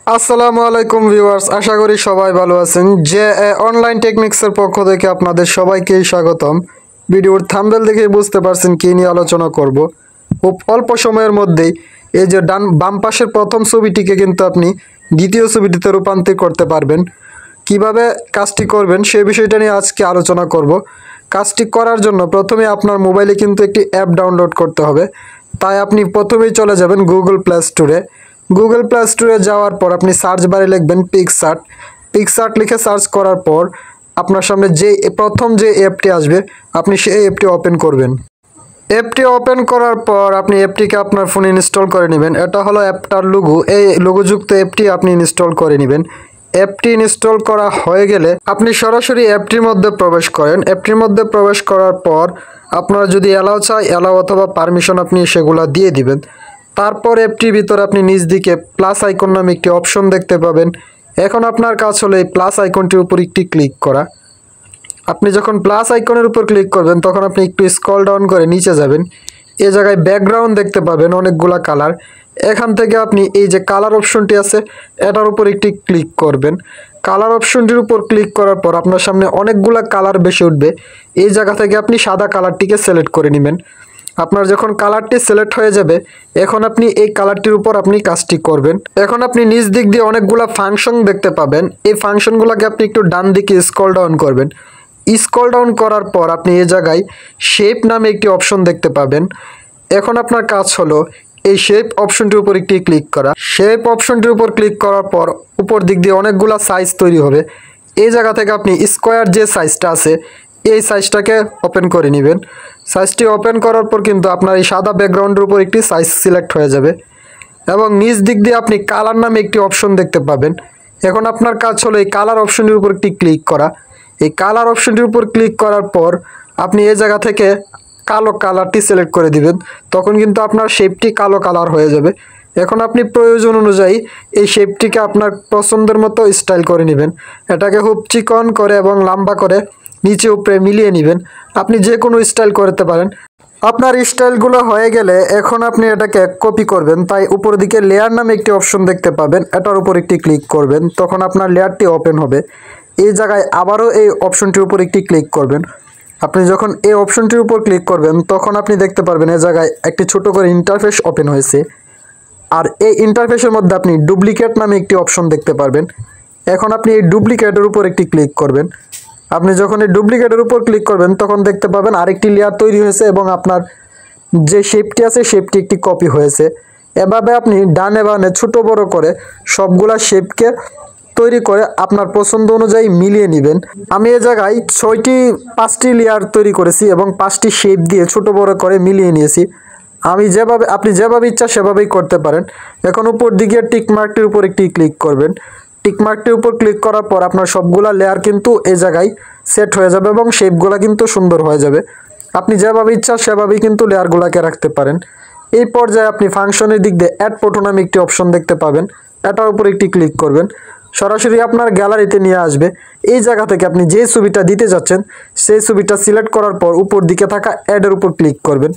আসসালামু আলাইকুম ভিউয়ার্স, আশা করি সবাই ভালো আছেন। অনলাইন টেকনিক্সের পক্ষ থেকে আপনাদের সবাইকেই স্বাগতম। ভিডিওর থাম্বনেল দেখে বুঝতে পারছেন কী নিয়ে আলোচনা করব। খুব অল্প সময়ের মধ্যেই এই যে বাম পাশের প্রথম ছবিটিকে কিন্তু আপনি দ্বিতীয় ছবিটিতে রূপান্তর করতে পারবেন। কিভাবে কাজটি করবেন সেই বিষয়টা নিয়ে আজকে আলোচনা করব। কাজটি করার জন্য প্রথমে আপনার মোবাইলে কিন্তু একটি অ্যাপ ডাউনলোড করতে হবে। তাই আপনি প্রথমেই চলে যাবেন গুগল প্লে স্টোরে। গুগল প্লে স্টোরে যাওয়ার পর আপনি সার্চ বারে লিখবেন পিকসার্ট। পিকসার্ট লিখে সার্চ করার পর আপনার সামনে প্রথম যে অ্যাপটি আসবে আপনি সেই অ্যাপটি ওপেন করবেন। অ্যাপটি ওপেন করার পর আপনি অ্যাপটিকে আপনার ফোনে ইনস্টল করে নেবেন। এটা হলো অ্যাপটার লোগো। এই লোগোযুক্ত অ্যাপটি আপনি ইনস্টল করে নেবেন। অ্যাপটি ইনস্টল করা হয়ে গেলে আপনি সরাসরি অ্যাপটির মধ্যে প্রবেশ করেন। অ্যাপটির মধ্যে প্রবেশ করার পর আপনারা যদি অ্যালাউ চাই অ্যালাউ অথবা পারমিশন আপনি সেগুলো দিয়ে দিবেন। তারপর অ্যাপটির ভিতরে আপনি নিচ দিকে প্লাস আইকন নামে একটি অপশন দেখতে পাবেন। এখন আপনার কাজ হলো এই প্লাস আইকনটির উপর একটি ক্লিক করা। আপনি যখন প্লাস আইকনের উপর ক্লিক করবেন তখন আপনি একটু স্ক্রল ডাউন করে নিচে যাবেন। এই জায়গায় ব্যাকগ্রাউন্ড দেখতে পাবেন অনেকগুলা কালার। এখান থেকে আপনি এই যে কালার অপশনটি আছে এটার উপর একটি ক্লিক করবেন। কালার অপশনটির উপর ক্লিক করার পর আপনার সামনে অনেকগুলা কালার বেশি উঠবে। এই জায়গা থেকে আপনি সাদা কালারটিকে সিলেক্ট করে নেবেন। আপনার যখন কালারটি সিলেক্ট হয়ে যাবে এখন আপনি এই কালারটির উপর আপনি কাজটি করবেন। এখন আপনি নিচ দিক দিয়ে অনেকগুলা ফাংশন দেখতে পাবেন। এই ফাংশনগুলোকে আপনি একটু ডান দিকে স্ক্রল ডাউন করবেন। স্ক্রল ডাউন করার পর আপনি এই জায়গায় শেপ নামে একটি অপশন দেখতে পাবেন। এখন আপনার কাজ হলো এই শেপ অপশনটির উপর একটি ক্লিক করা। শেপ অপশনটির উপর ক্লিক করার পর উপর দিক দিয়ে অনেকগুলা সাইজ তৈরি হবে। এই জায়গা থেকে আপনি স্কোয়ার যে সাইজটা আছে এই সাইজটাকে ওপেন করে নেবেন। সাইজটি ওপেন করার পর কিন্তু আপনার এই সাদা ব্যাকগ্রাউন্ডের উপর একটি সাইজ সিলেক্ট হয়ে যাবে এবং নিচ দিক দিয়ে আপনি কালার নামে একটি অপশন দেখতে পাবেন। এখন আপনার কাজ হলো এই কালার অপশনটির উপর একটি ক্লিক করা। এই কালার অপশনটির উপর ক্লিক করার পর আপনি এই জায়গা থেকে কালো কালারটি সিলেক্ট করে দিবেন। তখন কিন্তু আপনার শেপটি কালো কালার হয়ে যাবে। এখন আপনি প্রয়োজন অনুযায়ী এই শেপটিকে আপনার পছন্দের মতো স্টাইল করে নেবেন। এটাকে খুব চিকন করে এবং লম্বা করে নিচে উপরে মিলিয়ে নেবেন। আপনি যে কোনো স্টাইল করতে পারেন। আপনার স্টাইলগুলো হয়ে গেলে এখন আপনি এটাকে কপি করবেন। তাই উপর দিকে লেয়ার নামে একটি অপশন দেখতে পাবেন, এটার উপর একটি ক্লিক করবেন। তখন আপনার লেয়ারটি ওপেন হবে। এই জায়গায় আবারও এই অপশনটির উপর একটি ক্লিক করবেন। আপনি যখন এই অপশনটির উপর ক্লিক করবেন তখন আপনি দেখতে পারবেন এই জায়গায় একটি ছোট করে ইন্টারফেস ওপেন হয়েছে। আর এই ইন্টারফেসের মধ্যে আপনি ডুপ্লিকেট নামে একটি অপশন দেখতে পারবেন। এখন আপনি এই ডুপ্লিকেটের উপর একটি ক্লিক করবেন। আপনি যখন এই ডুপ্লিকেটের উপর ক্লিক করবেন তখন দেখতে পাবেন আরেকটি লেয়ার তৈরি হয়েছে এবং আপনার যে শেপটি আছে শেপটি একটি কপি হয়েছে। এভাবে আপনি ডানে বামে ছোট বড় করে সবগুলা শেপকে তৈরি করে আপনার পছন্দ অনুযায়ী মিলিয়ে নেবেন। আমি এ জায়গায় 5টি লেয়ার তৈরি করেছি এবং 5টি শেপ দিয়ে ছোট বড় করে মিলিয়ে নিয়েছি। আপনি যেভাবে ইচ্ছা সেভাবেই করতে পারেন। এখন উপর দিকে টিক মার্কটির উপর একটি ক্লিক করবেন। টিক মার্কটির উপর ক্লিক করার পর আপনার সবগুলা লেয়ার কিন্তু এই জায়গায় সেট হয়ে যাবে এবং শেপগুলা কিন্তু সুন্দর হয়ে যাবে। আপনি যেভাবে ইচ্ছা সেভাবেই কিন্তু লেয়ারগুলাকে রাখতে পারেন। এই পর্যায়ে আপনি ফাংশনের দিক দিয়ে অ্যাড ফটো নামে একটি অপশন দেখতে পাবেন, এটার উপর একটি ক্লিক করবেন। সরাসরি আপনার গ্যালারিতে নিয়ে আসবে। এই জায়গা থেকে আপনি যে ছবিটা দিতে যাচ্ছেন সেই ছবিটা সিলেক্ট করার পর উপর দিকে থাকা অ্যাডের উপর ক্লিক করবেন।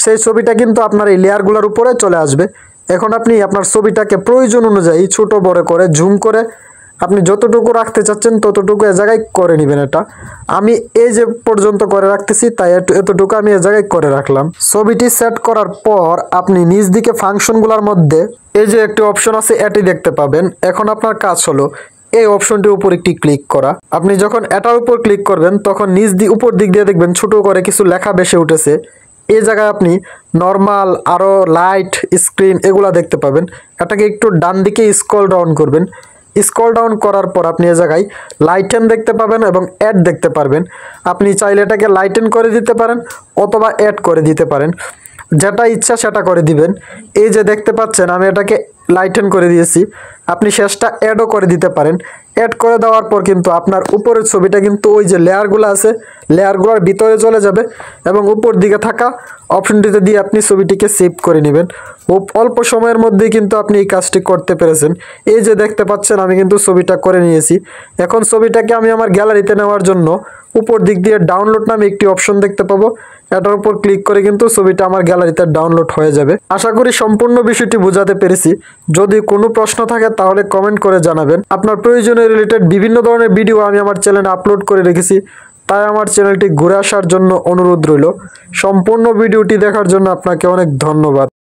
সেই ছবিটা কিন্তু আপনার এই লেয়ারগুলোর উপরে চলে আসবে। এখন আপনি আপনার ছবিটাকে প্রয়োজন অনুযায়ী ছোট বড় করে জুম করে আপনি যতটুকু রাখতে চাচ্ছেন ততটুকু এ জায়গায় করে নেবেন। এটা আমি এই যে পর্যন্ত করে রাখতেছি তাই এতটুকু আমি এ জায়গায় করে রাখলাম। ছবিটি সেট করার পর আপনি নিচ দিকে ফাংশনগুলোর মধ্যে এই যে একটি অপশন আছে এটি দেখতে পাবেন। এখন আপনার কাজ হলো এই অপশনটির উপর একটি ক্লিক করা। আপনি যখন এটার উপর ক্লিক করবেন তখন উপর দিক দিয়ে দেখবেন ছোট করে কিছু লেখা বেশি উঠেছে। এই জায়গায় আপনি নর্মাল আরও লাইট স্ক্রিন এগুলা দেখতে পাবেন। এটাকে একটু ডান দিকে স্ক্রল ডাউন করবেন। স্ক্রল ডাউন করার পর আপনি এই জায়গায় লাইটেন দেখতে পাবেন এবং অ্যাড দেখতে পারবেন। আপনি চাইলে এটাকে লাইটেন করে দিতে পারেন অথবা অ্যাড করে দিতে পারেন, যেটা ইচ্ছা সেটা করে দিবেন। এই যে দেখতে পাচ্ছেন আমি এটাকে লাইটেন করে দিয়েছি। আপনি শেষটা অ্যাডও করে দিতে পারেন। অ্যাড করে দেওয়ার পর কিন্তু আপনার উপরের ছবিটা কিন্তু ওই যে লেয়ারগুলো আছে লেয়ারগুলোর ভিতরে চলে যাবে এবং উপর দিকে থাকা অপশনটিতে দিয়ে আপনি ছবিটিকে সেভ করে নেবেন। খুব অল্প সময়ের মধ্যেই কিন্তু আপনি এই কাজটি করতে পেরেছেন। এই যে দেখতে পাচ্ছেন আমি কিন্তু ছবিটা করে নিয়েছি। এখন ছবিটাকে আমি আমার গ্যালারিতে নেওয়ার জন্য উপর দিক দিয়ে ডাউনলোড নামে একটি অপশন দেখতে পাবো, এটার উপর ক্লিক করে কিন্তু ছবিটা আমার গ্যালারিতে ডাউনলোড হয়ে যাবে। আশা করি সম্পূর্ণ বিষয়টি বোঝাতে পেরেছি। যদি কোনো প্রশ্ন থাকে তাহলে কমেন্ট করে জানাবেন। আপনার প্রয়োজনীয় রিলেটেড বিভিন্ন ধরনের ভিডিও আমি আমার চ্যানেলে আপলোড করে রেখেছি, তাই আমার চ্যানেলটি ঘুরে আসার জন্য অনুরোধ রইল। সম্পূর্ণ ভিডিওটি দেখার জন্য আপনাকে অনেক ধন্যবাদ।